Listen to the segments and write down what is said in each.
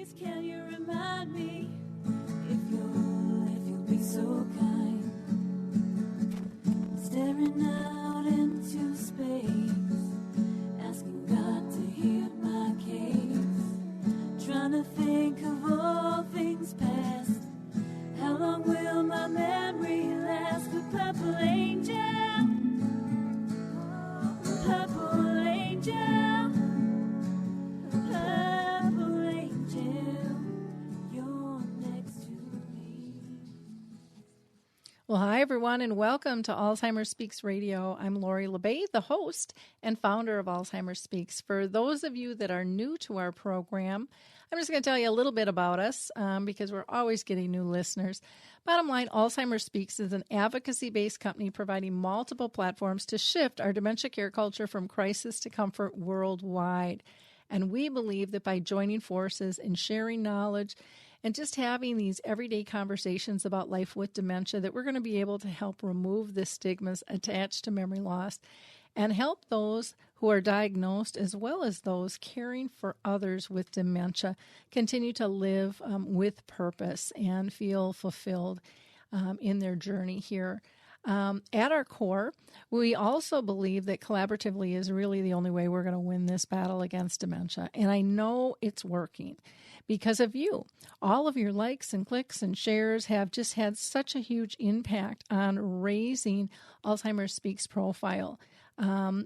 Please can you remind me if you'll be so kind, staring out into space, asking God to hear my case, trying to think of all things past. How long will my memory last? The purple angel, purple angel, purple angel, you're next to me. Well, hi, everyone, and welcome to Alzheimer's Speaks Radio. I'm Lori LeBay, the host and founder of Alzheimer's Speaks. For those of you that are new to our program, I'm just going to tell you a little bit about us because we're always getting new listeners. Bottom line, Alzheimer's Speaks is an advocacy-based company providing multiple platforms to shift our dementia care culture from crisis to comfort worldwide. And we believe that by joining forces and sharing knowledge and just having these everyday conversations about life with dementia, that we're going to be able to help remove the stigmas attached to memory loss and help those who are diagnosed as well as those caring for others with dementia continue to live with purpose and feel fulfilled in their journey here. At our core, we also believe that collaboratively is really the only way we're going to win this battle against dementia. And I know it's working because of you. All of your likes and clicks and shares have just had such a huge impact on raising Alzheimer's Speaks profile.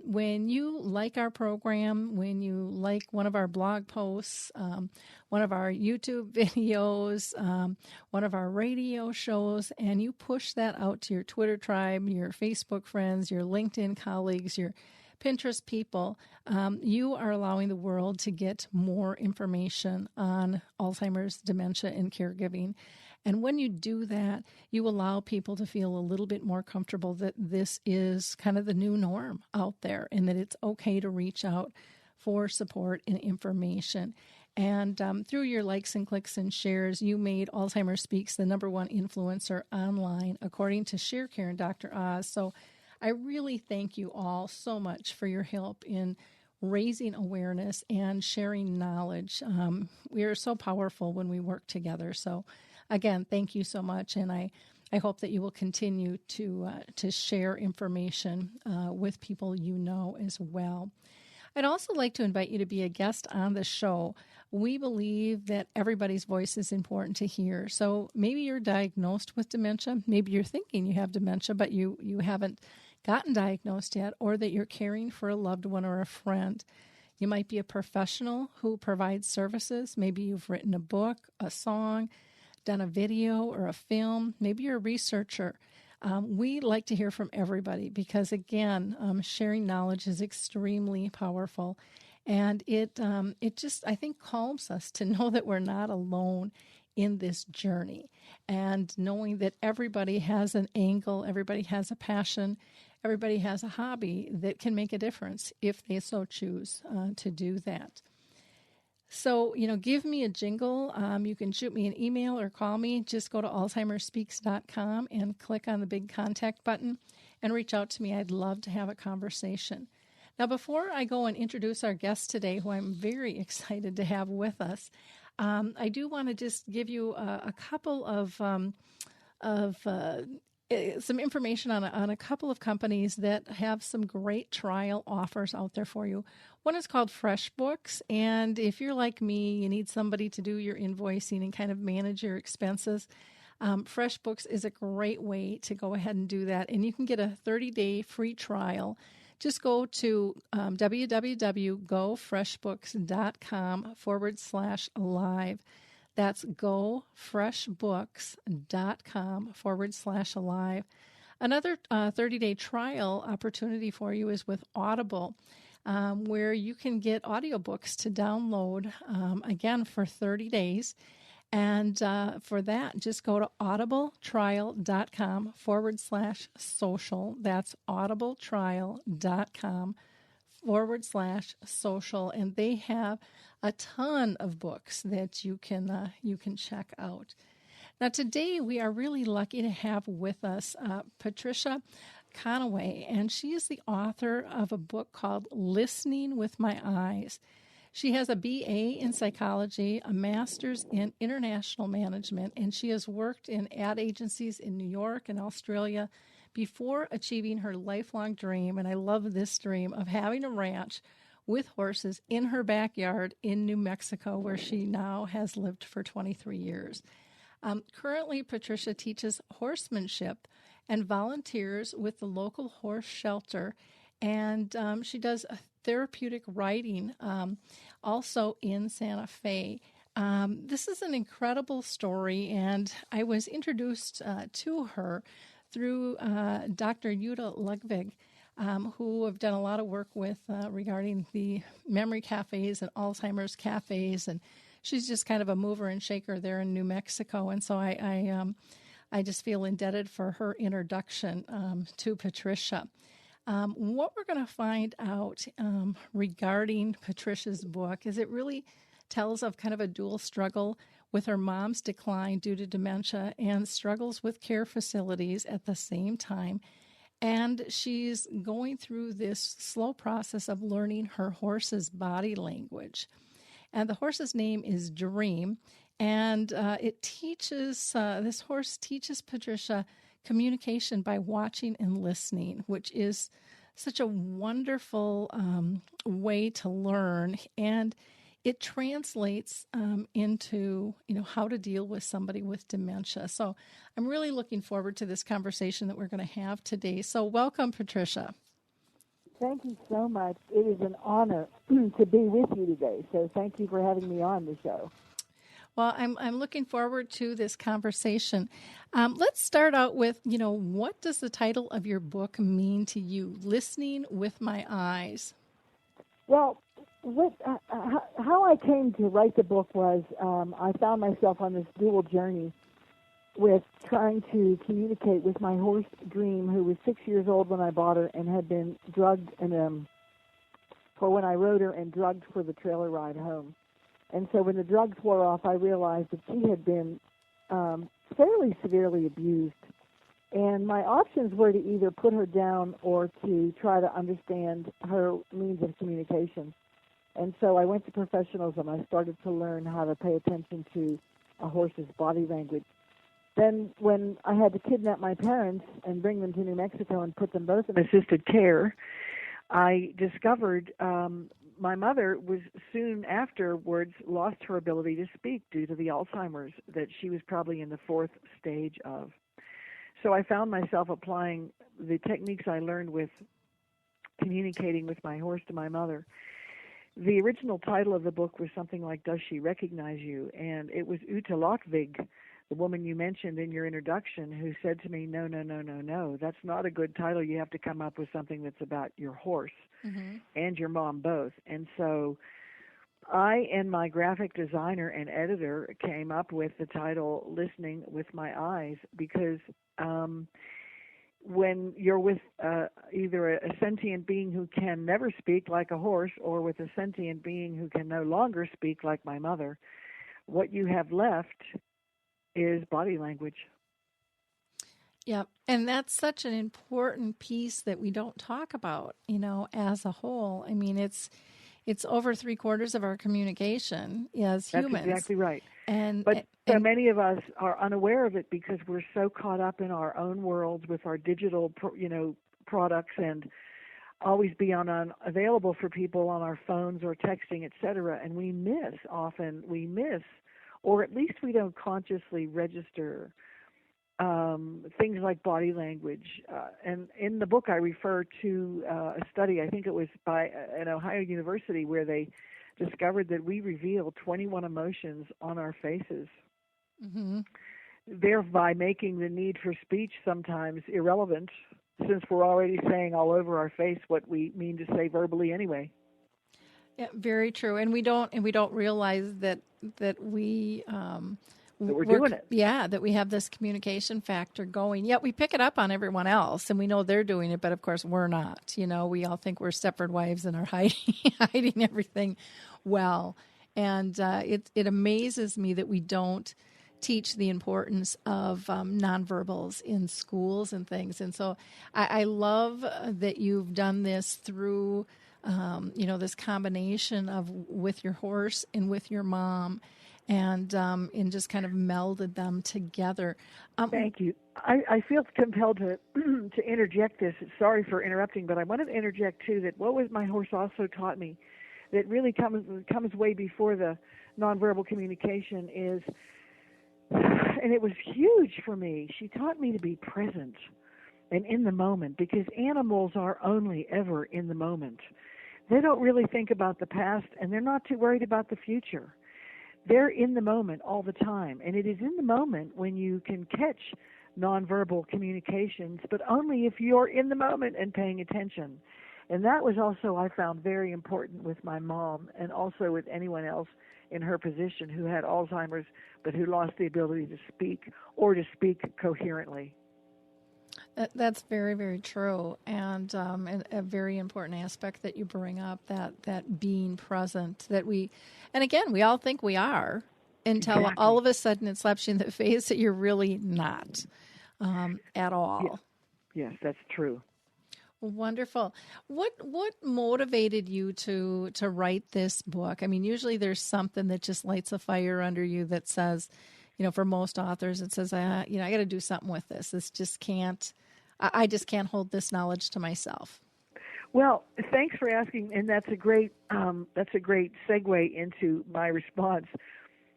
When you like our program, when you like one of our blog posts, one of our YouTube videos, one of our radio shows, and you push that out to your Twitter tribe, your Facebook friends, your LinkedIn colleagues, your Pinterest people, you are allowing the world to get more information on Alzheimer's, dementia, and caregiving. And when you do that, you allow people to feel a little bit more comfortable that this is kind of the new norm out there and that it's okay to reach out for support and information. And through your likes and clicks and shares, you made Alzheimer's Speaks the #1 influencer online, according to ShareCare and Dr. Oz. So I really thank you all so much for your help in raising awareness and sharing knowledge. We are so powerful when we work together. So again, thank you so much, and I hope that you will continue to share information with people you know as well. I'd also like to invite you to be a guest on the show. We believe that everybody's voice is important to hear. So maybe you're diagnosed with dementia. Maybe you're thinking you have dementia, but you haven't gotten diagnosed yet, or that you're caring for a loved one or a friend. You might be a professional who provides services. Maybe you've written a book, a song, done a video or a film. Maybe you're a researcher. We like to hear from everybody because, again, sharing knowledge is extremely powerful. And it just, I think, calms us to know that we're not alone in this journey. And knowing that everybody has an angle, everybody has a passion, everybody has a hobby that can make a difference if they so choose to do that. So, give me a jingle. You can shoot me an email or call me. Just go to alzheimersspeaks.com and click on the big contact button and reach out to me. I'd love to have a conversation. Now, before I go and introduce our guest today, who I'm very excited to have with us, I do want to just give you a couple of some information on a couple of companies that have some great trial offers out there for you. One is called FreshBooks, and if you're like me, you need somebody to do your invoicing and kind of manage your expenses. FreshBooks is a great way to go ahead and do that, and you can get a 30-day free trial. Just go to www.gofreshbooks.com/alive. That's gofreshbooks.com/alive. Another 30-day trial opportunity for you is with Audible, where you can get audiobooks to download, again, for 30 days. And for that, just go to audibletrial.com/social. That's audibletrial.com/social. And they have a ton of books that you can check out. Now, today we are really lucky to have with us Patricia Conoway, and she is the author of a book called Listening with My Eyes. She has a BA in psychology, a master's in international management, and she has worked in ad agencies in New York and Australia before achieving her lifelong dream, and I love this dream, of having a ranch with horses in her backyard in New Mexico, where she now has lived for 23 years. Currently, Patricia teaches horsemanship and volunteers with the local horse shelter, and she does a therapeutic riding also in Santa Fe. This is an incredible story, and I was introduced to her through Dr. Jutta Ludwig, who have done a lot of work with regarding the memory cafes and Alzheimer's cafes, and she's just kind of a mover and shaker there in New Mexico. And so I just feel indebted for her introduction to Patricia. What we're going to find out regarding Patricia's book is it really tells of kind of a dual struggle with her mom's decline due to dementia and struggles with care facilities at the same time. And she's going through this slow process of learning her horse's body language. And the horse's name is Dream, and this horse teaches Patricia communication by watching and listening, which is such a wonderful way to learn, and it translates into how to deal with somebody with dementia. So I'm really looking forward to this conversation that we're going to have today. So welcome, Patricia. Thank you so much. It is an honor to be with you today. So thank you for having me on the show. Well, I'm looking forward to this conversation. Let's start out with, what does the title of your book mean to you? Listening with My Eyes. Well, how I came to write the book was I found myself on this dual journey with trying to communicate with my horse Dream, who was 6 years old when I bought her and had been drugged for when I rode her and drugged for the trailer ride home. And so when the drugs wore off, I realized that she had been fairly severely abused. And my options were to either put her down or to try to understand her means of communication. And so I went to professionals and I started to learn how to pay attention to a horse's body language. Then when I had to kidnap my parents and bring them to New Mexico and put them both in assisted care, I discovered my mother was soon afterwards lost her ability to speak due to the Alzheimer's that she was probably in the 4th stage of. So I found myself applying the techniques I learned with communicating with my horse to my mother. The original title of the book was something like Does She Recognize You? And it was Jutta Ludwig, the woman you mentioned in your introduction, who said to me, no, that's not a good title. You have to come up with something that's about your horse and your mom both. And so I and my graphic designer and editor came up with the title Listening with My Eyes because when you're with either a sentient being who can never speak like a horse or with a sentient being who can no longer speak like my mother, what you have left is body language. Yeah, and that's such an important piece that we don't talk about, as a whole. I mean, it's over 3/4 of our communication as humans. That's exactly right. But so many of us are unaware of it because we're so caught up in our own worlds with our digital, products and always be available for people on our phones or texting, etc. And we miss, or at least we don't consciously register things like body language. And in the book, I refer to a study, I think it was by an Ohio University, where they discovered that we reveal 21 emotions on our faces, thereby making the need for speech sometimes irrelevant, since we're already saying all over our face what we mean to say verbally anyway. Yeah, very true. And we don't realize that we that we're doing it. Yeah, that we have this communication factor going. Yet we pick it up on everyone else, and we know they're doing it, but of course we're not. We all think we're Stepford wives and are hiding everything well. And it amazes me that we don't teach the importance of nonverbals in schools and things. And so I love that you've done this through this combination of with your horse and with your mom, and just kind of melded them together. Thank you. I feel compelled to to interject this. Sorry for interrupting, but I wanted to interject too that what was my horse also taught me that really comes way before the nonverbal communication is, and it was huge for me. She taught me to be present and in the moment, because animals are only ever in the moment. They don't really think about the past, and they're not too worried about the future. They're in the moment all the time, and it is in the moment when you can catch nonverbal communications, but only if you're in the moment and paying attention. And that was also, I found, very important with my mom, and also with anyone else in her position who had Alzheimer's but who lost the ability to speak or to speak coherently. That's very, very true, and a very important aspect that you bring up, that being present, that we all think we are, until Exactly. all of a sudden it slaps you in the face that you're really not at all. Yes, that's true. Wonderful. What motivated you to write this book? I mean, usually there's something that just lights a fire under you that says, for most authors, it says, I got to do something with this. This just can't. I just can't hold this knowledge to myself. Well, thanks for asking, and that's a great segue into my response.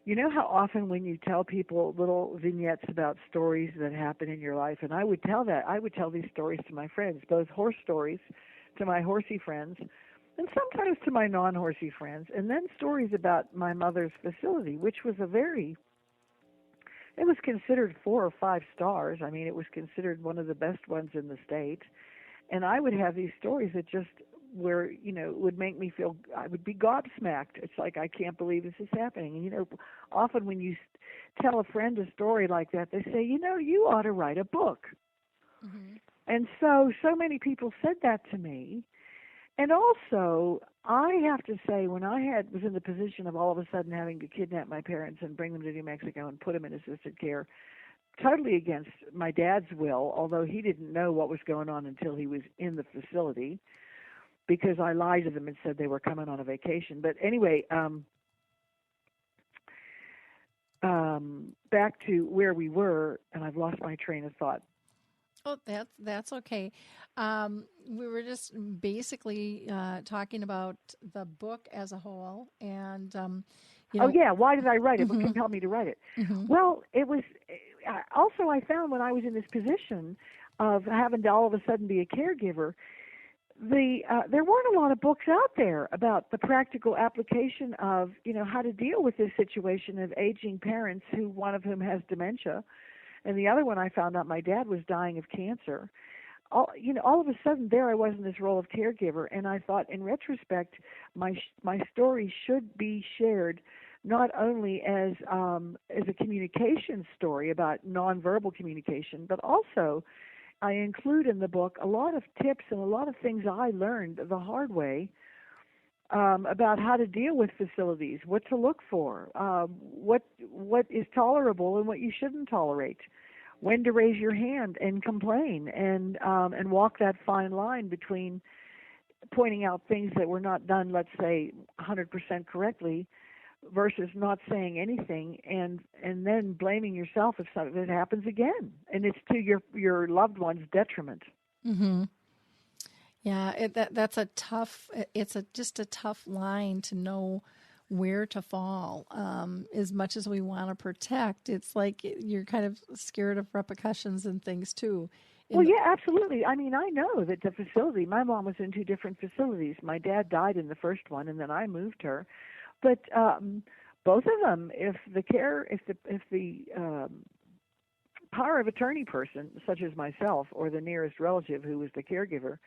You know how often when you tell people little vignettes about stories that happen in your life, and I would tell these stories to my friends, both horse stories to my horsey friends, and sometimes to my non-horsey friends, and then stories about my mother's facility, which was it was considered 4 or 5 stars. I mean, it was considered one of the best ones in the state. And I would have these stories that just would make me feel, I would be gobsmacked. It's like, I can't believe this is happening. And, often when you tell a friend a story like that, they say, you ought to write a book. Mm-hmm. And so many people said that to me. And also, I have to say, when I was in the position of all of a sudden having to kidnap my parents and bring them to New Mexico and put them in assisted care, totally against my dad's will, although he didn't know what was going on until he was in the facility, because I lied to them and said they were coming on a vacation. But anyway, back to where we were, and I've lost my train of thought. Oh, that's okay. We were just basically talking about the book as a whole, and Oh yeah, why did I write it? Mm-hmm. What compelled me to write it? Mm-hmm. Well, it was also, I found when I was in this position of having to all of a sudden be a caregiver, there weren't a lot of books out there about the practical application of how to deal with this situation of aging parents, who one of whom has dementia. And the other one, I found out my dad was dying of cancer. All of a sudden, there I was in this role of caregiver, and I thought, in retrospect, my story should be shared not only as a communication story about nonverbal communication, but also I include in the book a lot of tips and a lot of things I learned the hard way about how to deal with facilities, what to look for, what is tolerable and what you shouldn't tolerate, when to raise your hand and complain, and walk that fine line between pointing out things that were not done, let's say, 100% correctly, versus not saying anything and then blaming yourself if something happens again, and it's to your loved one's detriment. Mm-hmm. Yeah, that's a tough. It's just a tough line to know where to fall. As much as we want to protect, it's like you're kind of scared of repercussions and things too. Well, yeah, absolutely. I mean, I know that the facility. My mom was in 2 different facilities. My dad died in the first one, and then I moved her. But both of them, if the power of attorney person, such as myself or the nearest relative who was the caregiver,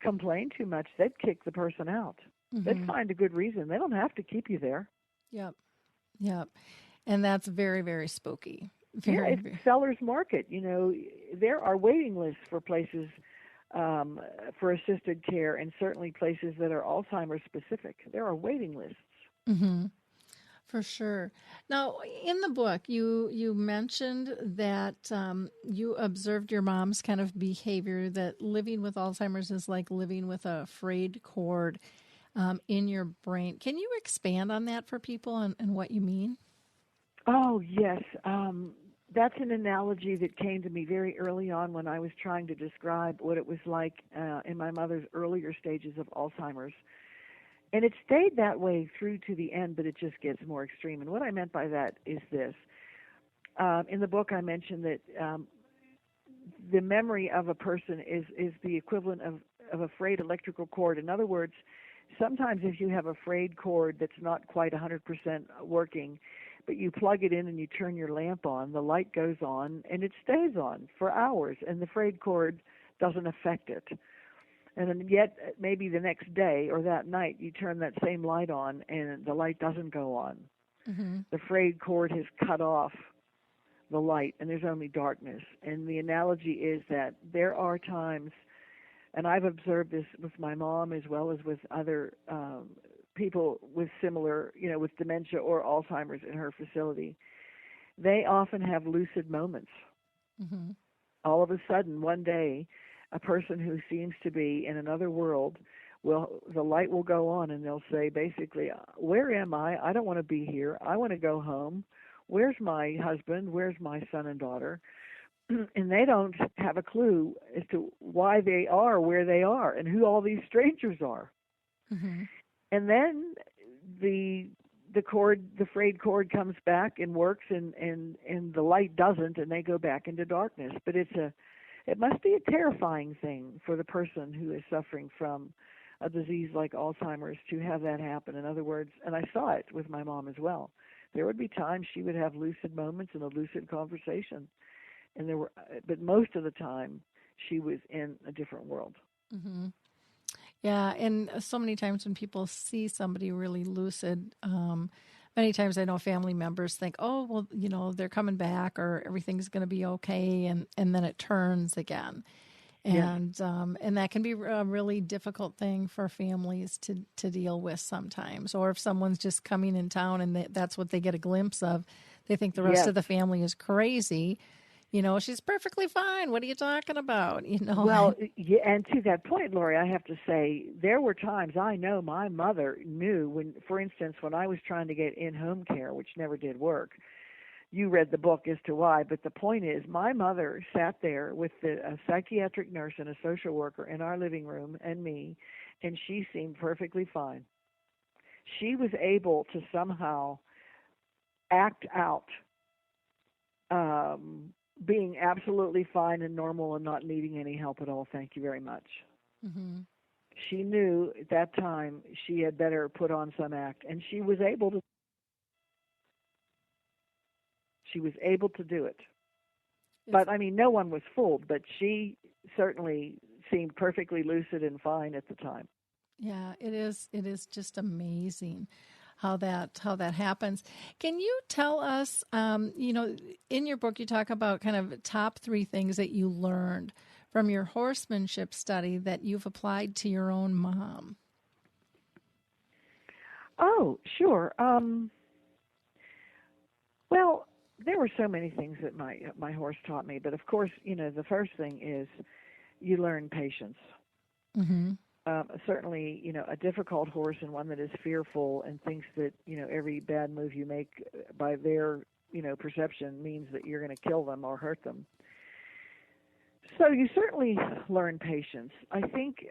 complained too much, they'd kick the person out. Mm-hmm. They'd find a good reason. They don't have to keep you there. Yep. And that's very, very spooky. It's seller's market. There are waiting lists for places for assisted care, and certainly places that are Alzheimer's specific. There are waiting lists. Mm-hmm. For sure. Now, in the book, you mentioned that you observed your mom's kind of behavior, that living with Alzheimer's is like living with a frayed cord in your brain. Can you expand on that for people and what you mean? Oh, yes. That's an analogy that came to me very early on when I was trying to describe what it was like in my mother's earlier stages of Alzheimer's. And it stayed that way through to the end, but it just gets more extreme. And what I meant by that is this. In the book, I mentioned that the memory of a person is the equivalent of a frayed electrical cord. In other words, sometimes if you have a frayed cord that's not quite 100% working, but you plug it in and you turn your lamp on, the light goes on, and it stays on for hours, and the frayed cord doesn't affect it. And then yet, maybe the next day or that night, you turn that same light on, and the light doesn't go on. Mm-hmm. The frayed cord has cut off the light, and there's only darkness. And the analogy is that there are times, and I've observed this with my mom as well as with other people with similar, with dementia or Alzheimer's in her facility. They often have lucid moments. Mm-hmm. All of a sudden, one day, a person who seems to be in another world, the light will go on, and they'll say, basically, where am I? I don't want to be here. I want to go home. Where's my husband? Where's my son and daughter? And they don't have a clue as to why they are where they are and who all these strangers are. Mm-hmm. And then the frayed cord comes back and works, and the light doesn't, and they go back into darkness. But it must be a terrifying thing for the person who is suffering from a disease like Alzheimer's to have that happen. In other words, and I saw it with my mom as well. There would be times she would have lucid moments and a lucid conversation, but most of the time she was in a different world. Mm-hmm. Yeah, and so many times when people see somebody really lucid, many times I know family members think, oh, well, they're coming back or everything's going to be okay, and then it turns again. And and that can be a really difficult thing for families to deal with sometimes. Or if someone's just coming in town and that's what they get a glimpse of, they think the rest of the family is crazy. She's perfectly fine. What are you talking about? Well, yeah, and to that point, Lori, I have to say there were times I know my mother knew when, for instance, when I was trying to get in-home care, which never did work. You read the book as to why, but the point is my mother sat there with a psychiatric nurse and a social worker in our living room and me, and she seemed perfectly fine. She was able to somehow act out being absolutely fine and normal and not needing any help at all. Thank you very much. Mm-hmm. She knew at that time she had better put on some act, and she was able to. She was able to do it. But, I mean, no one was fooled, but she certainly seemed perfectly lucid and fine at the time. Yeah, it is. It is just amazing how that happens. Can you tell us, in your book you talk about kind of top 3 things that you learned from your horsemanship study that you've applied to your own mom? Oh, sure. Well, there were so many things that my horse taught me, but of course, the first thing is you learn patience. Mm-hmm. Certainly, a difficult horse and one that is fearful and thinks that, every bad move you make by their, perception means that you're going to kill them or hurt them. So you certainly learn patience. I think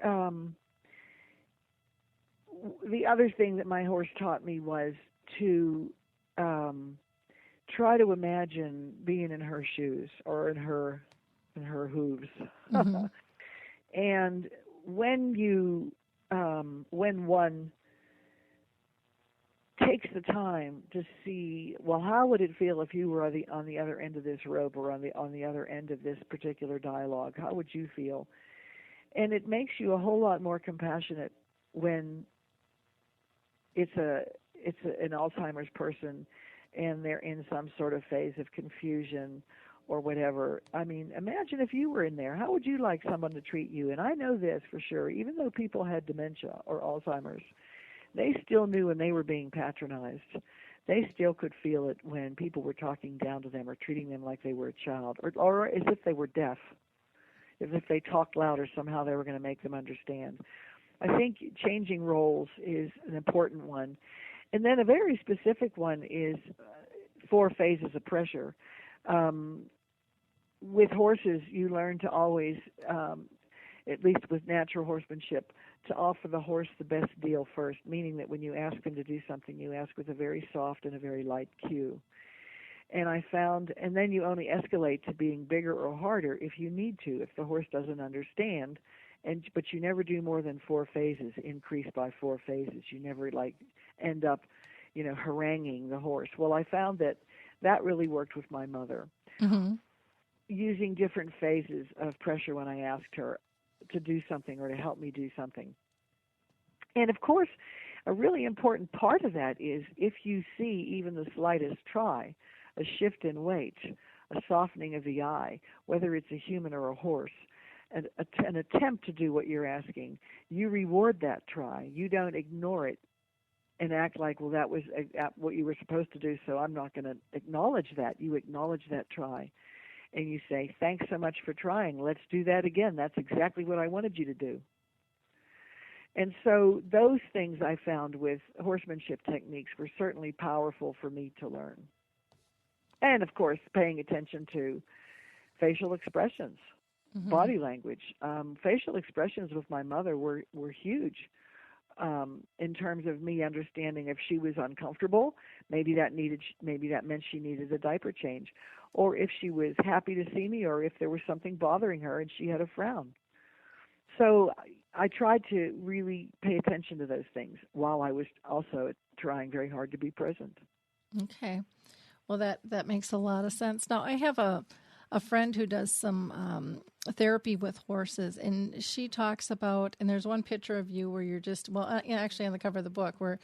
the other thing that my horse taught me was to try to imagine being in her shoes or in her hooves. Mm-hmm. And when one takes the time to see, well, how would it feel if you were on the other end of this rope or on the other end of this particular dialogue? How would you feel? And it makes you a whole lot more compassionate when it's an Alzheimer's person and they're in some sort of phase of confusion or whatever. I mean, imagine if you were in there. How would you like someone to treat you? And I know this for sure. Even though people had dementia or Alzheimer's, they still knew when they were being patronized they still could feel it when people were talking down to them or treating them like they were a child, or as if they were deaf. As if they talked louder, somehow they were going to make them understand. I think changing roles is an important one. And then a very specific one is 4 phases of pressure. With horses, you learn to always, at least with natural horsemanship, to offer the horse the best deal first, meaning that when you ask them to do something, you ask with a very soft and a very light cue. And I found, and then you only escalate to being bigger or harder if you need to, if the horse doesn't understand. But you never do more than 4 phases, increase by 4 phases. You never end up, haranguing the horse. Well, I found that really worked with my mother, using different phases of pressure when I asked her to do something or to help me do something. And of course, a really important part of that is if you see even the slightest try, a shift in weight, a softening of the eye, whether it's a human or a horse, an attempt to do what you're asking, you reward that try. You don't ignore it and act like, well, that was what you were supposed to do, so I'm not going to acknowledge that. You acknowledge that try, and you say, thanks so much for trying. Let's do that again. That's exactly what I wanted you to do. And so those things I found with horsemanship techniques were certainly powerful for me to learn. And, of course, paying attention to facial expressions, body language. Facial expressions with my mother were huge in terms of me understanding if she was uncomfortable, maybe that meant she needed a diaper change, or if she was happy to see me, or if there was something bothering her and she had a frown. So I tried to really pay attention to those things while I was also trying very hard to be present. Okay. Well, that makes a lot of sense. Now, I have a friend who does some therapy with horses, and she talks about, and there's one picture of you where you're just, actually on the cover of the book, where,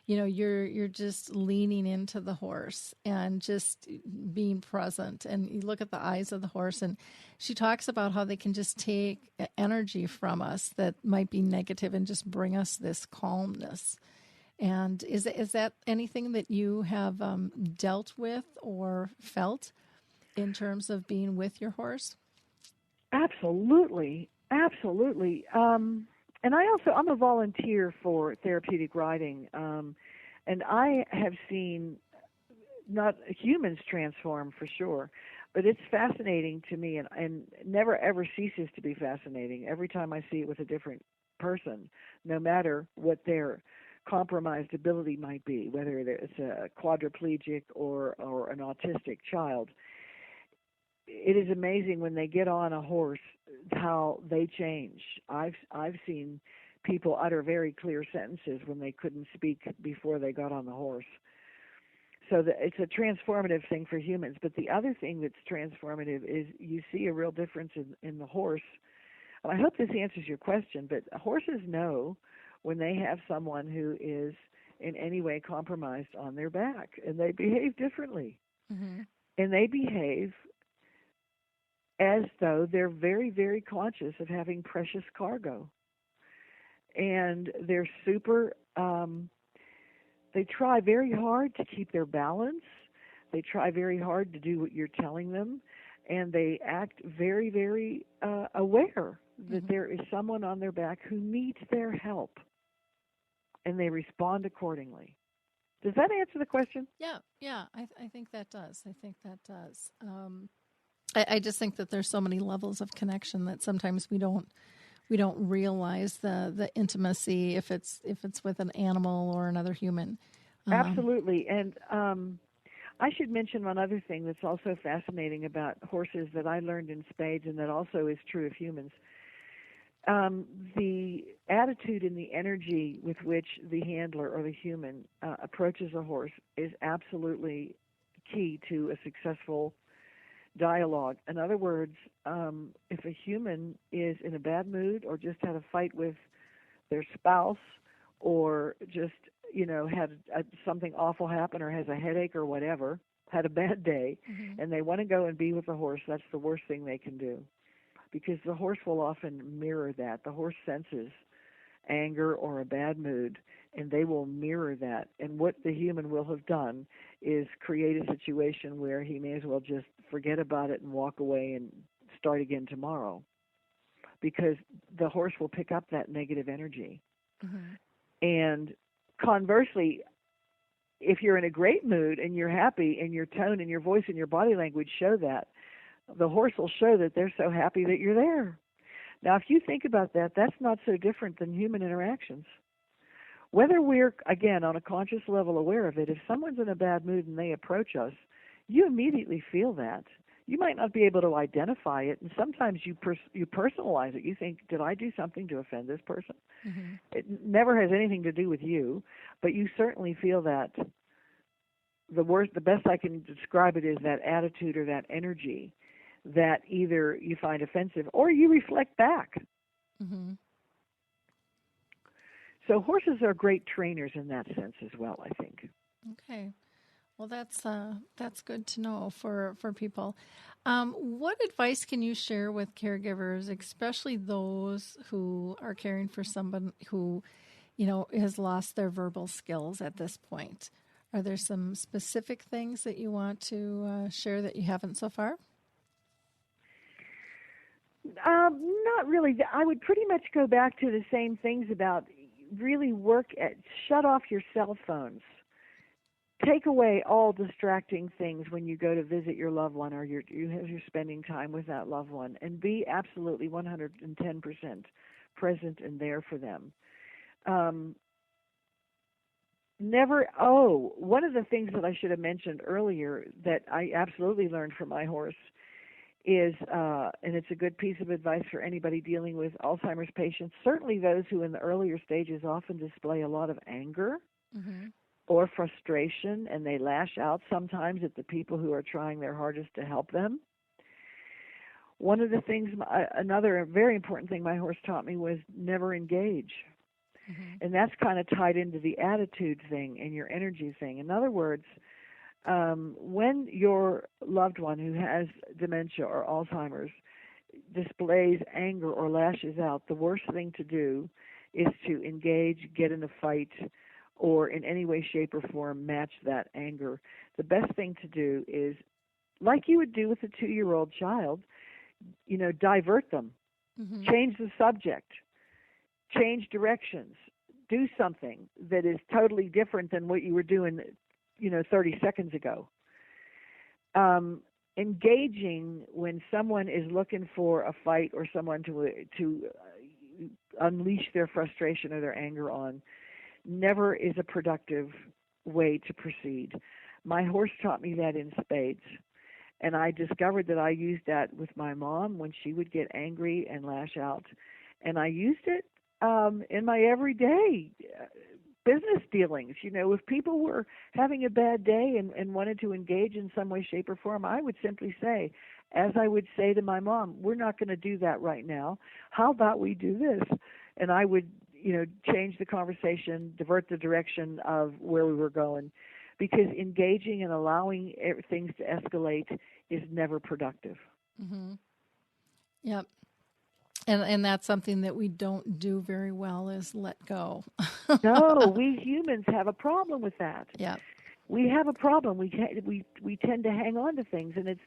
you're just leaning into the horse and just being present, and you look at the eyes of the horse, and she talks about how they can just take energy from us that might be negative and just bring us this calmness. And is that anything that you have dealt with or felt in terms of being with your horse? Absolutely. And I'm a volunteer for therapeutic riding, and I have seen not humans transform for sure, but it's fascinating to me, and never ever ceases to be fascinating. Every time I see it with a different person, no matter what their compromised ability might be, whether it's a quadriplegic or an autistic child. It is amazing when they get on a horse how they change. I've seen people utter very clear sentences when they couldn't speak before they got on the horse. So it's a transformative thing for humans. But the other thing that's transformative is you see a real difference in the horse. And I hope this answers your question, but horses know when they have someone who is in any way compromised on their back, and they behave differently. And they behave as though they're very, very conscious of having precious cargo. And they're super, they try very hard to keep their balance. They try very hard to do what you're telling them. And they act very, very aware that there is someone on their back who needs their help. And they respond accordingly. Does that answer the question? Yeah, I think that does. I just think that there's so many levels of connection that sometimes we don't realize the intimacy if it's with an animal or another human. Absolutely. And I should mention one other thing that's also fascinating about horses that I learned in spades, and that also is true of humans. The attitude and the energy with which the handler or the human approaches a horse is absolutely key to a successful dialogue. In other words, if a human is in a bad mood or just had a fight with their spouse, or just had something awful happen, or has a headache or whatever, had a bad day, and they want to go and be with the horse, that's the worst thing they can do. Because the horse will often mirror that. The horse senses anger or a bad mood, and they will mirror that. And what the human will have done is create a situation where he may as well just forget about it and walk away and start again tomorrow, because the horse will pick up that negative energy. Mm-hmm. And conversely, if you're in a great mood and you're happy and your tone and your voice and your body language show that, the horse will show that they're so happy that you're there. Now, if you think about that, that's not so different than human interactions. Whether we're, again, on a conscious level aware of it, if someone's in a bad mood and they approach us, you immediately feel that. You might not be able to identify it, and sometimes you personalize it. You think, did I do something to offend this person? Mm-hmm. It never has anything to do with you, but you certainly feel that. The best I can describe it is that attitude or that energy that either you find offensive or you reflect back. Mm-hmm. So horses are great trainers in that sense as well, I think. Okay. Well, that's good to know for people. What advice can you share with caregivers, especially those who are caring for someone who, has lost their verbal skills at this point? Are there some specific things that you want to share that you haven't so far? Not really. I would pretty much go back to the same things about really shut off your cell phones. Take away all distracting things when you go to visit your loved one or you're spending time with that loved one, and be absolutely 110% present and there for them. One of the things that I should have mentioned earlier that I absolutely learned from my horse is, and it's a good piece of advice for anybody dealing with Alzheimer's patients, certainly those who in the earlier stages often display a lot of anger, mm-hmm. or frustration, and they lash out sometimes at the people who are trying their hardest to help them. One of the things, another very important thing my horse taught me was never engage. Mm-hmm. And that's kind of tied into the attitude thing and your energy thing. In other words, when your loved one who has dementia or Alzheimer's displays anger or lashes out, the worst thing to do is to engage, get in a fight, or in any way, shape, or form match that anger. The best thing to do is, like you would do with a 2-year-old child, divert them, mm-hmm. change the subject, change directions, do something that is totally different than what you were doing 30 seconds ago. Engaging when someone is looking for a fight or someone to unleash their frustration or their anger on never is a productive way to proceed. My horse taught me that in spades, and I discovered that I used that with my mom when she would get angry and lash out, and I used it in my everyday business dealings. If people were having a bad day and wanted to engage in some way, shape, or form, I would simply say, as I would say to my mom, we're not going to do that right now. How about we do this? And I would, change the conversation, divert the direction of where we were going, because engaging and allowing things to escalate is never productive. Mm-hmm. Yep. And that's something that we don't do very well, is let go. No, we humans have a problem with that. Yeah. We have a problem. We tend to hang on to things, and it's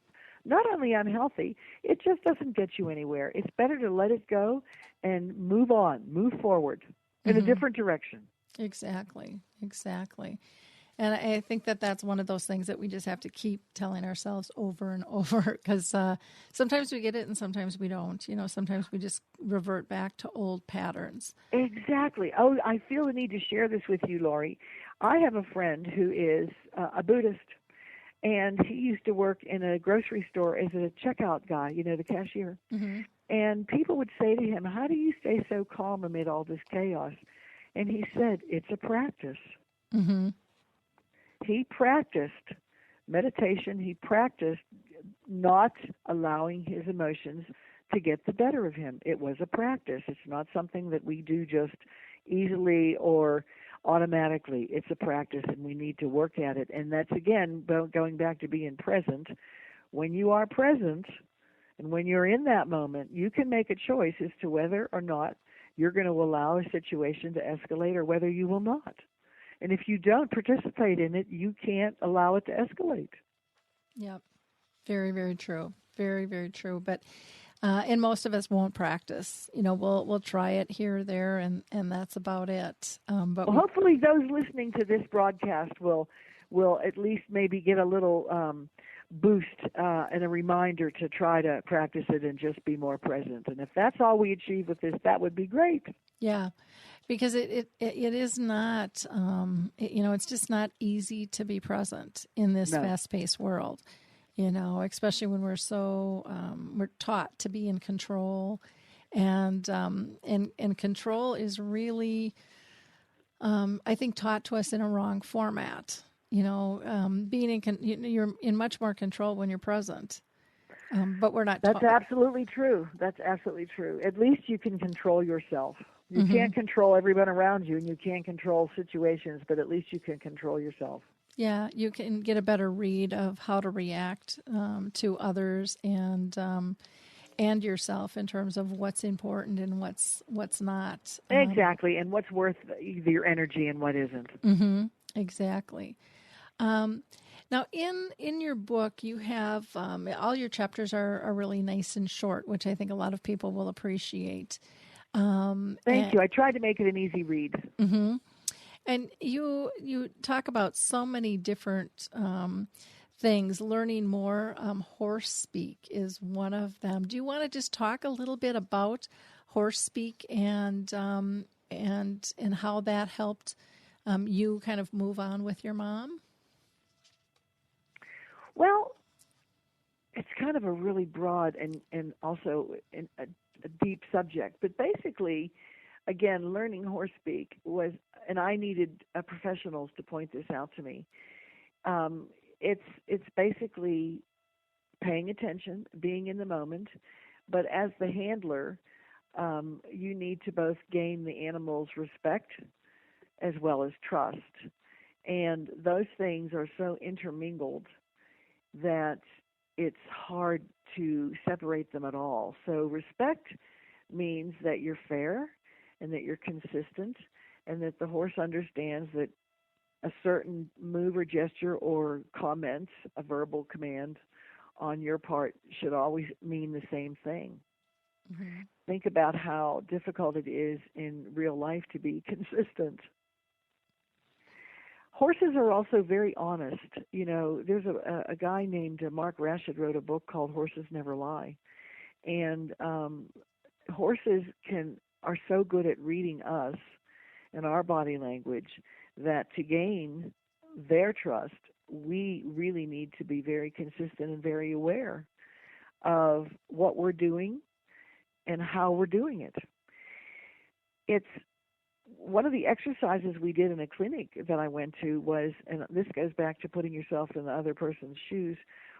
not only unhealthy, it just doesn't get you anywhere. It's better to let it go and move on, move forward in mm-hmm. a different direction. Exactly. And I think that that's one of those things that we just have to keep telling ourselves over and over, because sometimes we get it and sometimes we don't. Sometimes we just revert back to old patterns. Exactly. Oh, I feel the need to share this with you, Lori. I have a friend who is a Buddhist, and he used to work in a grocery store as a checkout guy, the cashier. Mm-hmm. And people would say to him, how do you stay so calm amid all this chaos? And he said, it's a practice. Mm-hmm. He practiced meditation. He practiced not allowing his emotions to get the better of him. It was a practice. It's not something that we do just easily or automatically. It's a practice, and we need to work at it. And that's, again, going back to being present. When you are present and when you're in that moment, you can make a choice as to whether or not you're going to allow a situation to escalate or whether you will not. And if you don't participate in it, you can't allow it to escalate. Yep. Very, very true. Very, very true. But and most of us won't practice. We'll try it here or there, and that's about it. But hopefully, those listening to this broadcast will at least maybe get a little boost and a reminder to try to practice it and just be more present. And if that's all we achieve with this, that would be great. Yeah, because it is not. It's just not easy to be present in this fast-paced world. Especially when we're we're taught to be in control, and control is really, I think, taught to us in a wrong format. Being you're in much more control when you're present, but we're not. That's absolutely true. That's absolutely true. At least you can control yourself. You can't control everyone around you, and you can't control situations, but at least you can control yourself. Yeah, you can get a better read of how to react to others and yourself in terms of what's important and what's not. Exactly, and what's worth your energy and what isn't. Exactly. Now, in your book, you have all your chapters are really nice and short, which I think a lot of people will appreciate. Thank you. I tried to make it an easy read. And you talk about so many different things. Learning more, horse speak is one of them. Do you want to just talk a little bit about horse speak and how that helped you kind of move on with your mom? Well, it's kind of a really broad and also a deep subject, but basically, again, learning horse speak was, and I needed professionals to point this out to me. It's basically paying attention, being in the moment, but as the handler, you need to both gain the animal's respect as well as trust. And those things are so intermingled that it's hard to separate them at all. So respect means that you're fair and that you're consistent and that the horse understands that a certain move or gesture or comment, a verbal command on your part should always mean the same thing. Think about how difficult it is in real life to be consistent. Horses are also very honest. There's a guy named Mark Rashid wrote a book called Horses Never Lie. And horses are so good at reading us and our body language that to gain their trust, we really need to be very consistent and very aware of what we're doing and how we're doing it. It's one of the exercises we did in a clinic that I went to was, and this goes back to putting yourself in the other person's shoes,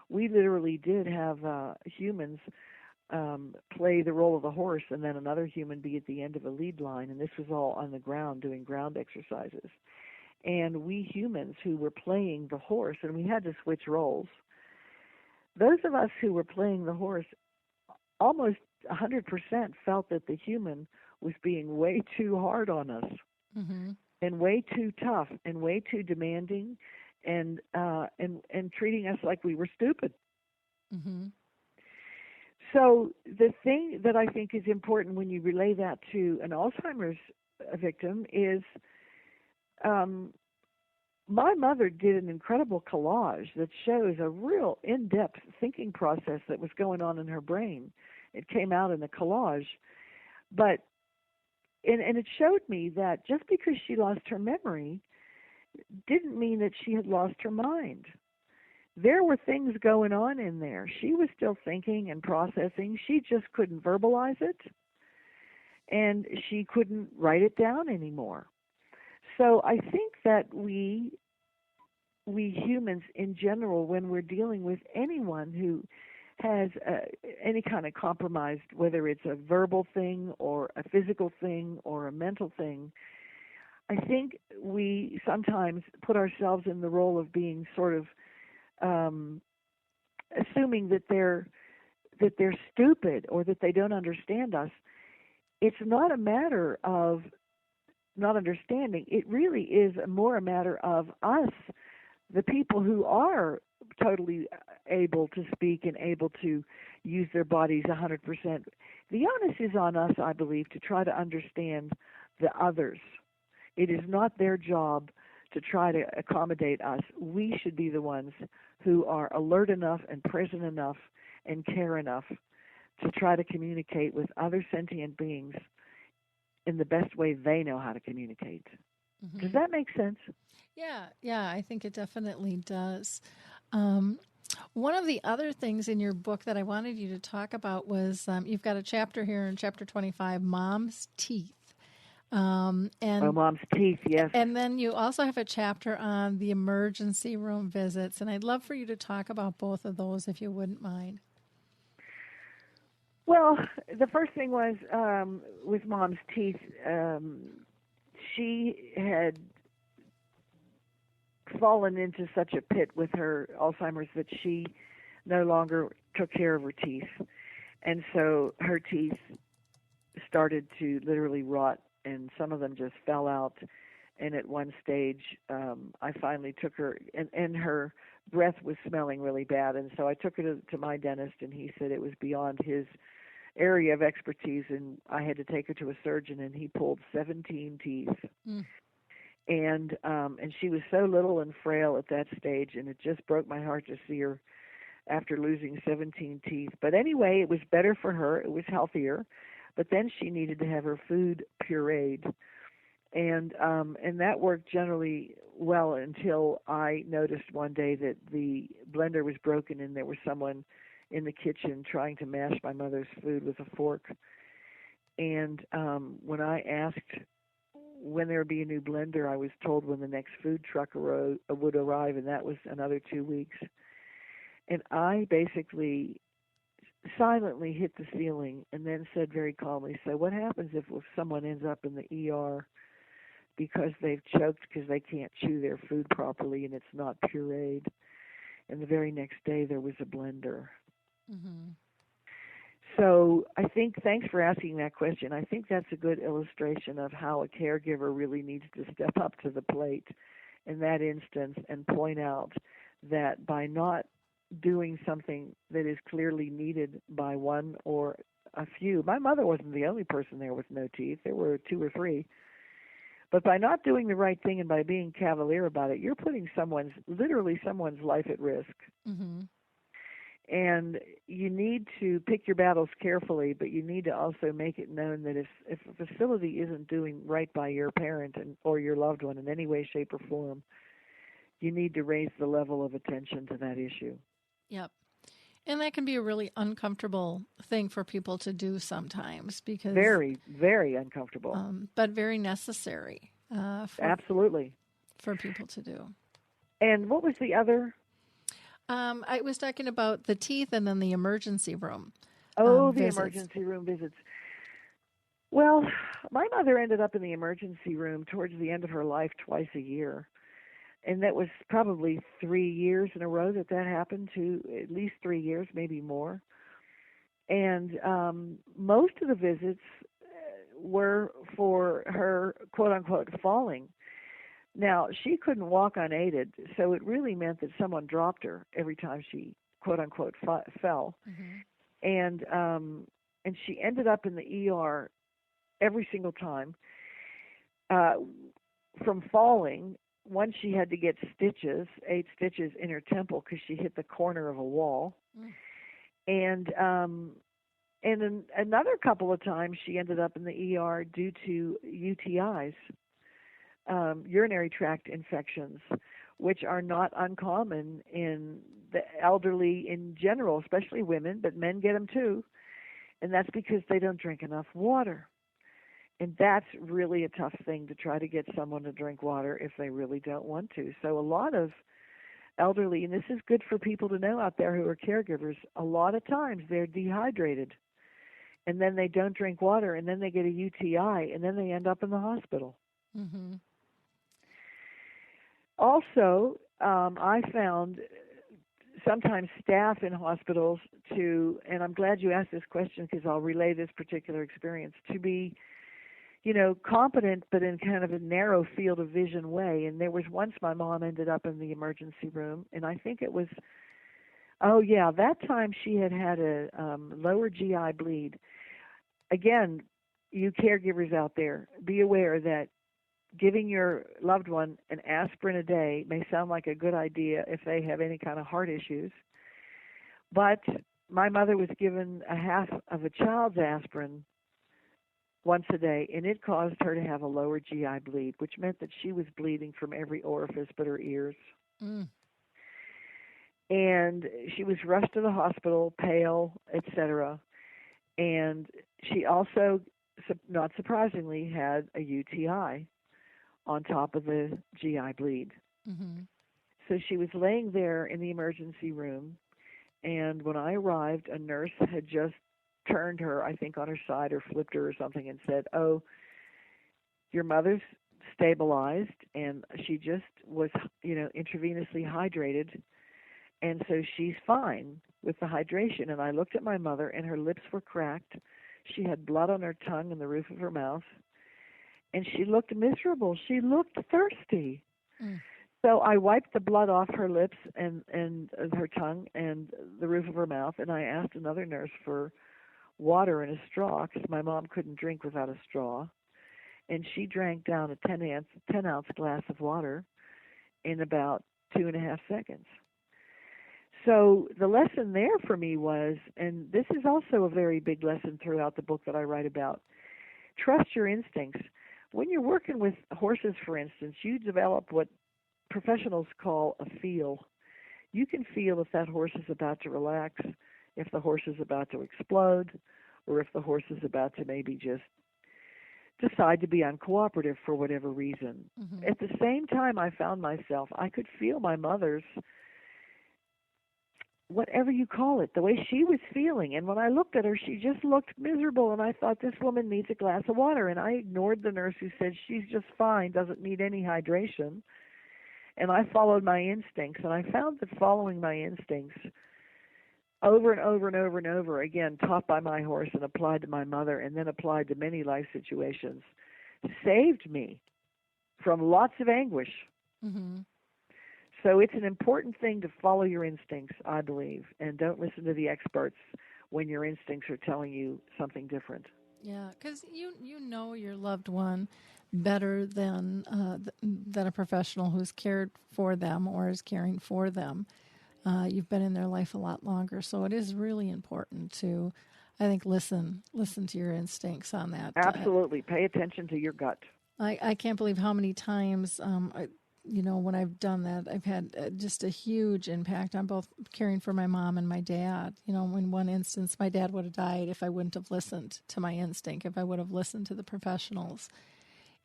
we literally did have humans play the role of a horse and then another human be at the end of a lead line, and this was all on the ground doing ground exercises. And we humans who were playing the horse, and we had to switch roles, those of us who were playing the horse almost 100% felt that the human was being way too hard on us and way too tough and way too demanding and treating us like we were stupid. So the thing that I think is important when you relay that to an Alzheimer's victim is my mother did an incredible collage that shows a real in-depth thinking process that was going on in her brain. It came out in a collage. But and it showed me that just because she lost her memory didn't mean that she had lost her mind. There were things going on in there. She was still thinking and processing. She just couldn't verbalize it, and she couldn't write it down anymore. So I think that we humans in general, when we're dealing with anyone who has any kind of compromised, whether it's a verbal thing or a physical thing or a mental thing, I think we sometimes put ourselves in the role of being sort of assuming that they're stupid or that they don't understand us. it's not a matter of not understanding. It really is more a matter of us, the people who are totally able to speak and able to use their bodies 100%. The onus is on us, I believe, to try to understand the others. It is not their job to try to accommodate us. We should be the ones who are alert enough and present enough and care enough to try to communicate with other sentient beings in the best way they know how to communicate. Mm-hmm. Does that make sense? Yeah, I think it definitely does. One of the other things in your book that I wanted you to talk about was you've got a chapter here in chapter 25, Mom's Teeth. Mom's teeth, yes. And then you also have a chapter on the emergency room visits, and I'd love for you to talk about both of those if you wouldn't mind. Well, the first thing was with Mom's teeth, she had fallen into such a pit with her Alzheimer's that she no longer took care of her teeth. And so her teeth started to literally rot, and some of them just fell out. And at one stage, I finally took her, and her breath was smelling really bad. And so I took her to my dentist, and he said it was beyond his area of expertise, and I had to take her to a surgeon, and he pulled 17 teeth. Mm. And she was so little and frail at that stage, and it just broke my heart to see her after losing 17 teeth. But anyway, it was better for her. It was healthier. But then she needed to have her food pureed. And that worked generally well until I noticed one day that the blender was broken and there was someone in the kitchen trying to mash my mother's food with a fork. And when I asked when there would be a new blender, I was told when the next food truck would arrive, and that was another 2 weeks. And I basically silently hit the ceiling and then said very calmly, so what happens if someone ends up in the ER because they've choked because they can't chew their food properly and it's not pureed? And the very next day there was a blender. Mm-hmm. So I think, thanks for asking that question. I think that's a good illustration of how a caregiver really needs to step up to the plate in that instance and point out that by not doing something that is clearly needed by one or a few, my mother wasn't the only person there with no teeth. There were 2 or 3. But by not doing the right thing and by being cavalier about it, you're putting literally someone's life at risk. Mm-hmm. And you need to pick your battles carefully, but you need to also make it known that if a facility isn't doing right by your parent or your loved one in any way, shape, or form, you need to raise the level of attention to that issue. Yep. And that can be a really uncomfortable thing for people to do sometimes because... Very, very uncomfortable. But very necessary. Absolutely. For people to do. And what was the other... I was talking about the teeth and then the emergency room. The visits. Emergency room visits. Well, my mother ended up in the emergency room towards the end of her life twice a year. And that was probably 3 years in a row that happened, to at least 3 years, maybe more. And most of the visits were for her, quote-unquote, falling. Now, she couldn't walk unaided, so it really meant that someone dropped her every time she, quote-unquote, fell. Mm-hmm. And she ended up in the ER every single time from falling. Once she had to get 8 stitches in her temple because she hit the corner of a wall. Mm. And then another couple of times she ended up in the ER due to UTIs. Urinary tract infections, which are not uncommon in the elderly in general, especially women, but men get them too. And that's because they don't drink enough water. And that's really a tough thing to try to get someone to drink water if they really don't want to. So a lot of elderly, and this is good for people to know out there who are caregivers, a lot of times they're dehydrated. And then they don't drink water, and then they get a UTI, and then they end up in the hospital. Mm-hmm. Also, I found sometimes staff in hospitals to, and I'm glad you asked this question because I'll relay this particular experience, to be, competent but in kind of a narrow field of vision way. And there was once my mom ended up in the emergency room, and I think it was, that time she had a lower GI bleed. Again, you caregivers out there, be aware that giving your loved one an aspirin a day may sound like a good idea if they have any kind of heart issues. But my mother was given a half of a child's aspirin once a day, and it caused her to have a lower GI bleed, which meant that she was bleeding from every orifice but her ears. Mm. And she was rushed to the hospital, pale, etc. And she also, not surprisingly, had a UTI on top of the GI bleed. Mm-hmm. So she was laying there in the emergency room, and when I arrived, a nurse had just turned her, I think, on her side or flipped her or something and said, "Oh, your mother's stabilized, and she just was, intravenously hydrated, and so she's fine with the hydration." And I looked at my mother, and her lips were cracked. She had blood on her tongue and the roof of her mouth. And she looked miserable. She looked thirsty. Mm. So I wiped the blood off her lips and her tongue and the roof of her mouth, and I asked another nurse for water and a straw because my mom couldn't drink without a straw. And she drank down a 10-ounce glass of water in about 2.5 seconds. So the lesson there for me was, and this is also a very big lesson throughout the book that I write about, trust your instincts. When you're working with horses, for instance, you develop what professionals call a feel. You can feel if that horse is about to relax, if the horse is about to explode, or if the horse is about to maybe just decide to be uncooperative for whatever reason. Mm-hmm. At the same time, I found myself, I could feel my mother's, whatever you call it, the way she was feeling. And when I looked at her, she just looked miserable, and I thought, this woman needs a glass of water. And I ignored the nurse who said, she's just fine, doesn't need any hydration. And I followed my instincts, and I found that following my instincts over and over and over and over, again, taught by my horse and applied to my mother and then applied to many life situations, saved me from lots of anguish. Mm-hmm. So it's an important thing to follow your instincts, I believe, and don't listen to the experts when your instincts are telling you something different. Yeah, because you know your loved one better than a professional who's cared for them or is caring for them. You've been in their life a lot longer, so it is really important to, I think, listen to your instincts on that. Absolutely. Pay attention to your gut. I can't believe how many times when I've done that, I've had just a huge impact on both caring for my mom and my dad. In one instance, my dad would have died if I wouldn't have listened to my instinct, if I would have listened to the professionals.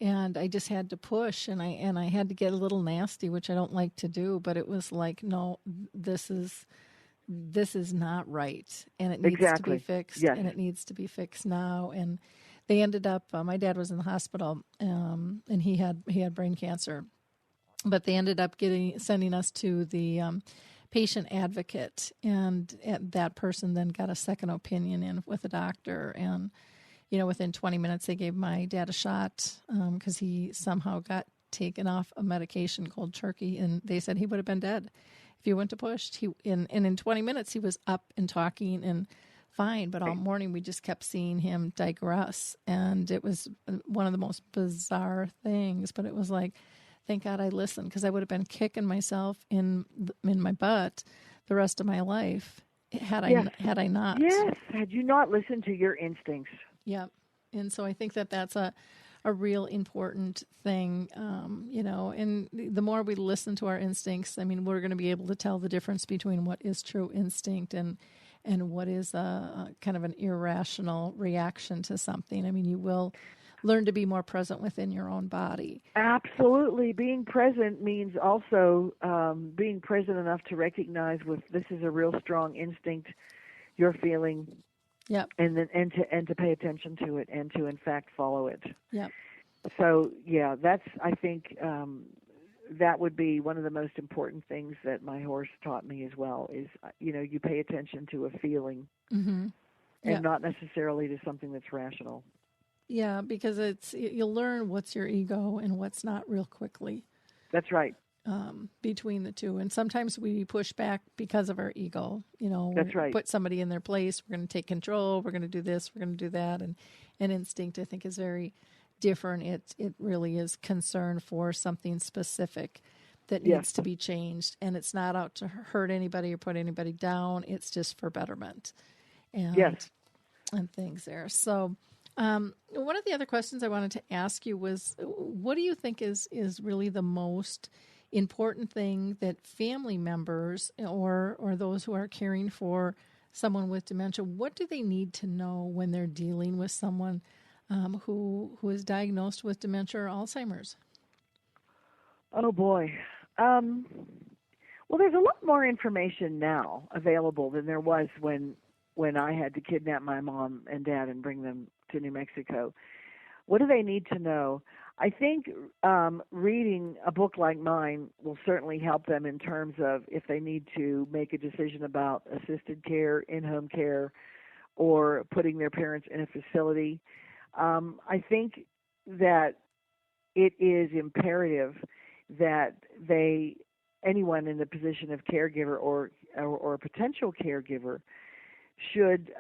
And I just had to push, and I had to get a little nasty, which I don't like to do, but it was like, no, this is not right, and it needs to be fixed, yes. And it needs to be fixed now. And they ended up, my dad was in the hospital, and he had brain cancer. But they ended up sending us to the patient advocate, and that person then got a second opinion in with a doctor. And, within 20 minutes, they gave my dad a shot because he somehow got taken off a medication called turkey, and they said he would have been dead if he wouldn't have pushed. And in 20 minutes, he was up and talking and fine, but all morning we just kept seeing him digress, and it was one of the most bizarre things. But it was like, thank God I listened, because I would have been kicking myself in my butt the rest of my life had I not. Yes, had you not listened to your instincts. Yeah, and so I think that's a real important thing, and the more we listen to our instincts, I mean, we're going to be able to tell the difference between what is true instinct and what is a kind of an irrational reaction to something. I mean, you will learn to be more present within your own body. Absolutely. Being present means also being present enough to recognize this is a real strong instinct you're feeling. Yep. And to pay attention to it and to in fact follow it. Yep. So that's I think that would be one of the most important things that my horse taught me as well is, you pay attention to a feeling Mm-hmm. and not necessarily to something that's rational. Yeah, because you'll learn what's your ego and what's not real quickly. That's right. Between the two. And sometimes we push back because of our ego. That's right. Put somebody in their place. We're going to take control. We're going to do this. We're going to do that. And instinct, I think, is very different. It really is concern for something specific that needs to be changed. And it's not out to hurt anybody or put anybody down. It's just for betterment and things there. So one of the other questions I wanted to ask you was, what do you think is really the most important thing that family members or those who are caring for someone with dementia, what do they need to know when they're dealing with someone who is diagnosed with dementia or Alzheimer's? Oh, boy. Well, there's a lot more information now available than there was when I had to kidnap my mom and dad and bring them to New Mexico. What do they need to know? I think reading a book like mine will certainly help them in terms of if they need to make a decision about assisted care, in-home care, or putting their parents in a facility. I think that it is imperative that anyone in the position of caregiver or a potential caregiver should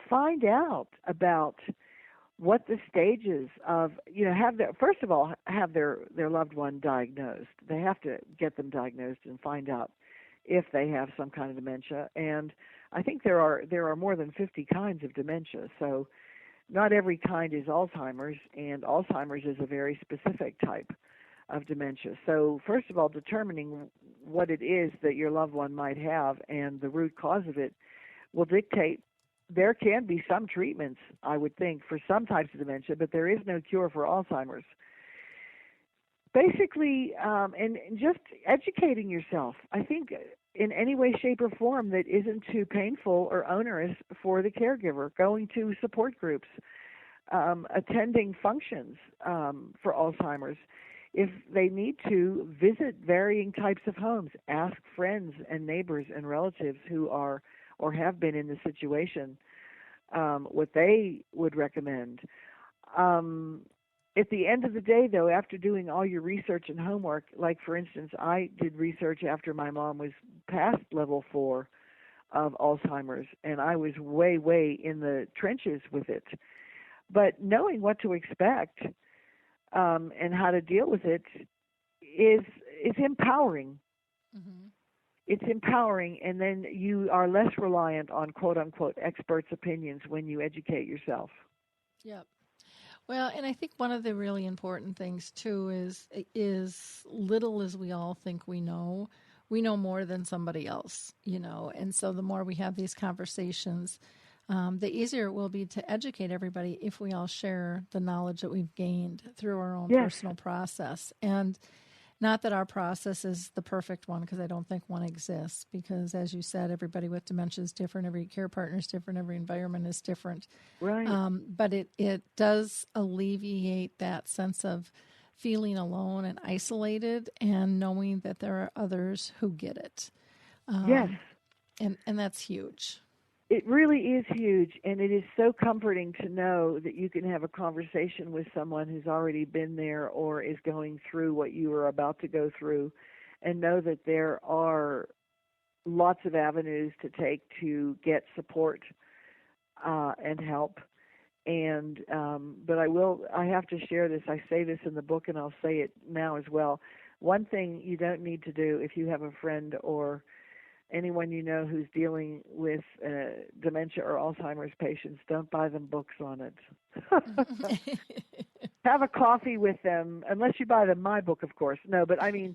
find out about what the stages of, first of all, have their loved one diagnosed. They have to get them diagnosed and find out if they have some kind of dementia. And I think there are more than 50 kinds of dementia. So not every kind is Alzheimer's, and Alzheimer's is a very specific type of dementia. So first of all, determining what it is that your loved one might have and the root cause of it will dictate. There can be some treatments, I would think, for some types of dementia, but there is no cure for Alzheimer's. Basically, and just educating yourself, I think, in any way, shape, or form that isn't too painful or onerous for the caregiver, going to support groups, attending functions for Alzheimer's. If they need to, visit varying types of homes, ask friends and neighbors and relatives who are or have been in the situation, what they would recommend. At the end of the day, though, after doing all your research and homework, like, for instance, I did research after my mom was past level 4 of Alzheimer's, and I was way, way in the trenches with it. But knowing what to expect and how to deal with it is empowering. Mm-hmm. It's empowering, and then you are less reliant on quote-unquote experts' opinions when you educate yourself. Yep. Well, and I think one of the really important things, too, is little as we all think we know more than somebody else, and so the more we have these conversations, the easier it will be to educate everybody if we all share the knowledge that we've gained through our own personal process. And not that our process is the perfect one, because I don't think one exists, because, as you said, everybody with dementia is different, every care partner is different, every environment is different. Right. But it does alleviate that sense of feeling alone and isolated and knowing that there are others who get it. Yes. And that's huge. It really is huge, and it is so comforting to know that you can have a conversation with someone who's already been there or is going through what you are about to go through, and know that there are lots of avenues to take to get support and help. And but I have to share this. I say this in the book, and I'll say it now as well. One thing you don't need to do if you have a friend or anyone you know who's dealing with dementia or Alzheimer's patients, don't buy them books on it. Have a coffee with them, unless you buy them my book, of course. No, but I mean,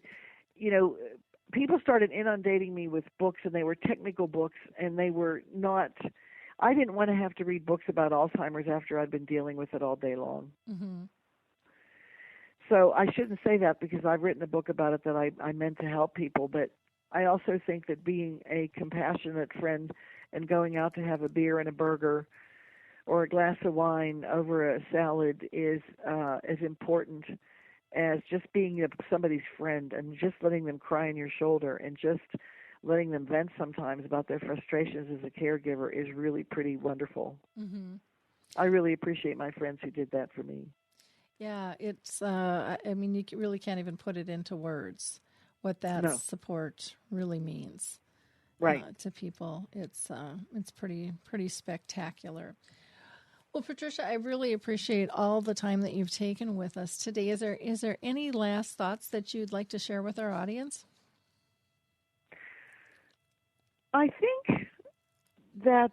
people started inundating me with books, and they were technical books, and they were not. I didn't want to have to read books about Alzheimer's after I'd been dealing with it all day long. Mm-hmm. So I shouldn't say that, because I've written a book about it that I meant to help people, but I also think that being a compassionate friend and going out to have a beer and a burger or a glass of wine over a salad is as important as just being somebody's friend and just letting them cry on your shoulder and just letting them vent sometimes about their frustrations as a caregiver is really pretty wonderful. Mm-hmm. I really appreciate my friends who did that for me. Yeah, it's, I mean, you really can't even put it into words what that No. support really means Right. to people. It's pretty spectacular. Well, Patricia, I really appreciate all the time that you've taken with us today. Is there any last thoughts that you'd like to share with our audience? I think that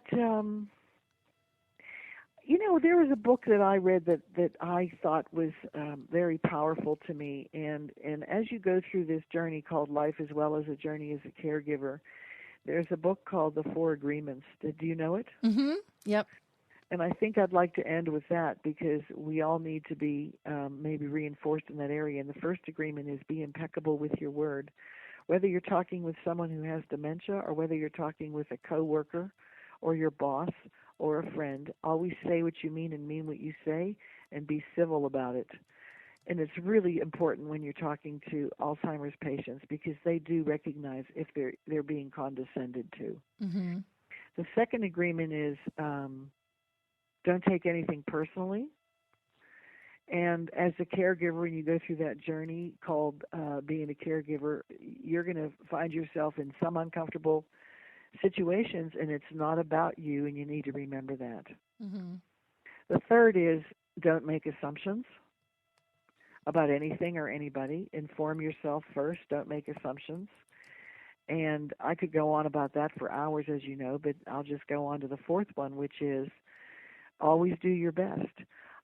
there was a book that I read that I thought was very powerful to me, and as you go through this journey called life as well as a journey as a caregiver, there's a book called The Four Agreements. Do you know it? Mm-hmm. Yep. And I think I'd like to end with that because we all need to be maybe reinforced in that area. And the first agreement is be impeccable with your word. Whether you're talking with someone who has dementia or whether you're talking with a coworker or your boss or a friend, always say what you mean and mean what you say and be civil about it. And it's really important when you're talking to Alzheimer's patients because they do recognize if they're being condescended to. Mm-hmm. The second agreement is don't take anything personally. And as a caregiver, when you go through that journey called being a caregiver, you're going to find yourself in some uncomfortable situations, and it's not about you, and you need to remember that. Mm-hmm. The third is don't make assumptions about anything or anybody. Inform yourself first. Don't make assumptions. And I could go on about that for hours, as you know, but I'll just go on to the fourth one, which is always do your best.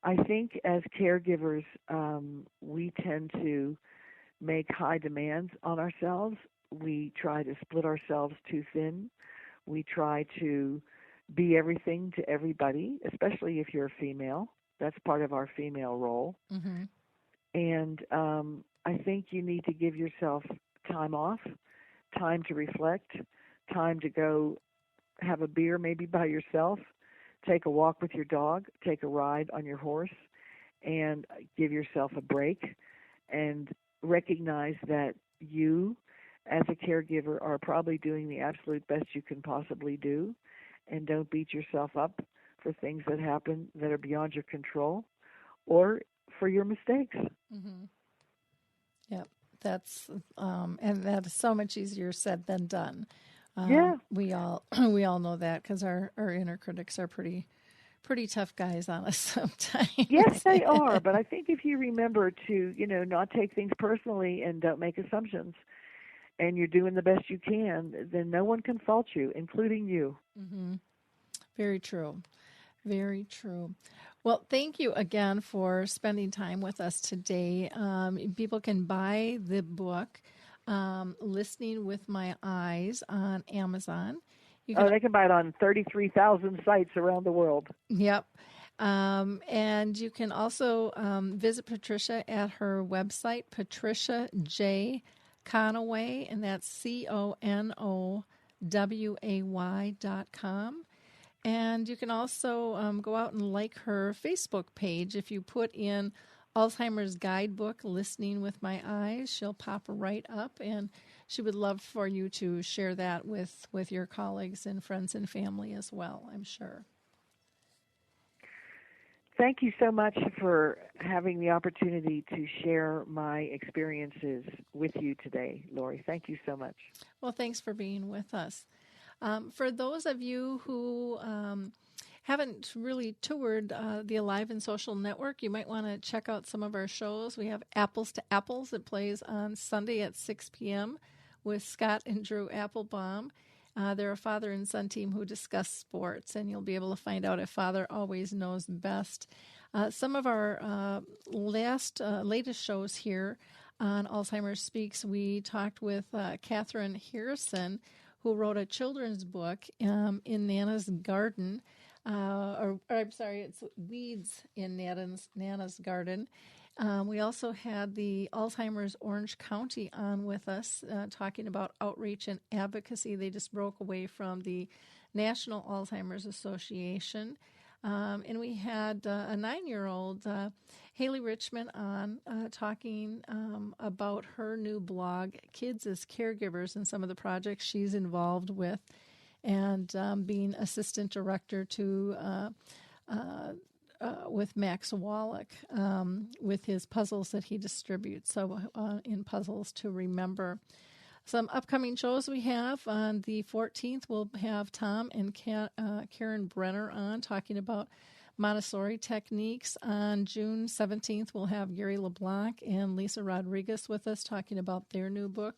I think as caregivers, we tend to make high demands on ourselves. We try to split ourselves too thin. We try to be everything to everybody, especially if you're a female. That's part of our female role. Mm-hmm. And I think you need to give yourself time off, time to reflect, time to go have a beer maybe by yourself, take a walk with your dog, take a ride on your horse, and give yourself a break and recognize that you, as a caregiver, are probably doing the absolute best you can possibly do, and don't beat yourself up for things that happen that are beyond your control or for your mistakes. Mm-hmm. Yep. That's and that is so much easier said than done. Yeah. We all know that because our inner critics are pretty tough guys on us sometimes. Yes, they are. But I think if you remember to, not take things personally and don't make assumptions, and you're doing the best you can, then no one can fault you, including you. Mm-hmm. Very true. Very true. Well, thank you again for spending time with us today. People can buy the book, Listening with My Eyes, on Amazon. They can buy it on 33,000 sites around the world. Yep. And you can also visit Patricia at her website, Patricia J. Conoway, and that's CONOWAY.com. And you can also go out and like her Facebook page. If you put in Alzheimer's Guidebook, Listening with My Eyes, she'll pop right up, and she would love for you to share that with your colleagues and friends and family as well, I'm sure. Thank you so much for having the opportunity to share my experiences with you today, Lori. Thank you so much. Well, thanks for being with us. For those of you who haven't really toured the Alive and Social Network, you might want to check out some of our shows. We have Apples to Apples. It plays on Sunday at 6 p.m. with Scott and Drew Applebaum. They're a father and son team who discuss sports, and you'll be able to find out if Father always knows best. Some of our latest shows here on Alzheimer's Speaks, we talked with Catherine Harrison, who wrote a children's book in Nana's Garden. It's Weeds in Nana's Garden. We also had the Alzheimer's Orange County on with us talking about outreach and advocacy. They just broke away from the National Alzheimer's Association. And we had a 9-year-old Haley Richmond on talking about her new blog, Kids as Caregivers, and some of the projects she's involved with, and being assistant director to with Max Wallach with his puzzles that he distributes. So in Puzzles to Remember. Some upcoming shows we have. On the 14th, we'll have Tom and Karen Brenner on talking about Montessori techniques. On June 17th, we'll have Gary LeBlanc and Lisa Rodriguez with us talking about their new book.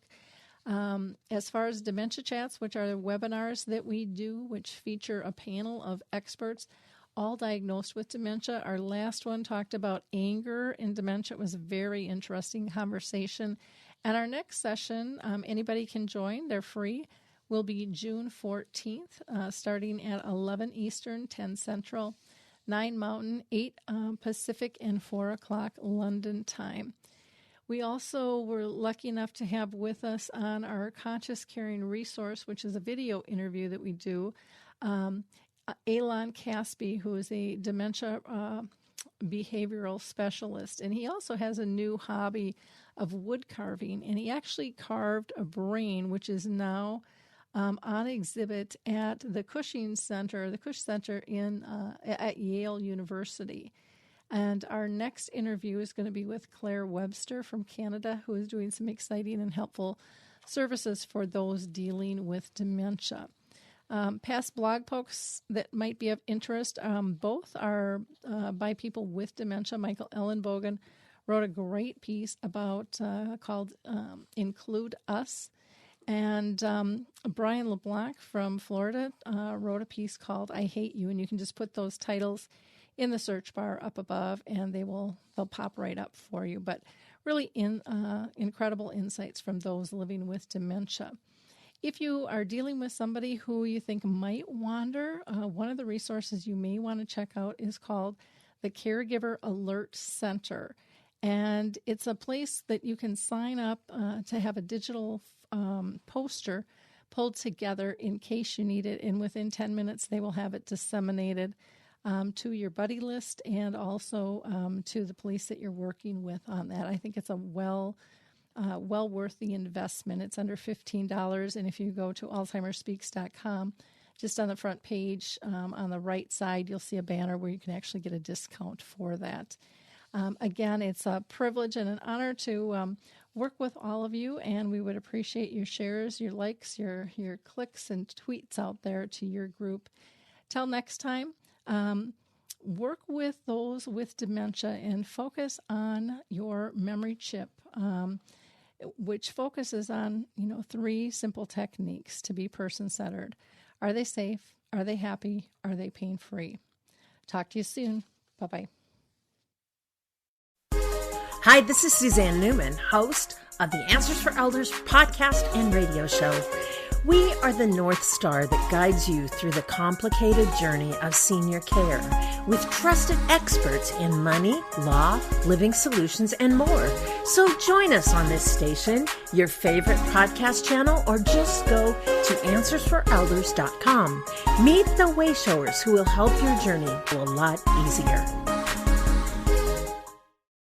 As far as Dementia Chats, which are the webinars that we do, which feature a panel of experts all diagnosed with dementia. Our last one talked about anger and dementia. It was a very interesting conversation. And our next session, anybody can join. They're free. Will be June 14th, starting at 11 Eastern, 10 Central, 9 Mountain, 8 Pacific, and 4 o'clock London time. We also were lucky enough to have with us on our Conscious Caring resource, which is a video interview that we do, Alon Caspi, who is a dementia behavioral specialist. And he also has a new hobby of wood carving. And he actually carved a brain, which is now on exhibit at the Cushing Center, the Cush Center at Yale University. And our next interview is going to be with Claire Webster from Canada, who is doing some exciting and helpful services for those dealing with dementia. Past blog posts that might be of interest, both are by people with dementia. Michael Ellenbogen wrote a great piece about called Include Us. And Brian LeBlanc from Florida wrote a piece called I Hate You. And you can just put those titles in the search bar up above, and they'll pop right up for you. But really incredible insights from those living with dementia. If you are dealing with somebody who you think might wander, one of the resources you may want to check out is called the Caregiver Alert Center. And it's a place that you can sign up to have a digital poster pulled together in case you need it. And within 10 minutes, they will have it disseminated to your buddy list and also to the police that you're working with on that. I think it's a well worth the investment. It's under $15, and if you go to alzheimerspeaks.com, just on the front page, on the right side, you'll see a banner where you can actually get a discount for that. Again, it's a privilege and an honor to work with all of you, and we would appreciate your shares, your likes, your clicks and tweets out there to your group. Till next time, work with those with dementia and focus on your memory chip, which focuses on, 3 simple techniques to be person-centered. Are they safe? Are they happy? Are they pain-free? Talk to you soon. Bye-bye. Hi, this is Suzanne Newman, host of the Answers for Elders podcast and radio show. We are the North Star that guides you through the complicated journey of senior care with trusted experts in money, law, living solutions, and more. So join us on this station, your favorite podcast channel, or just go to AnswersForElders.com. Meet the Wayshowers who will help your journey go a lot easier.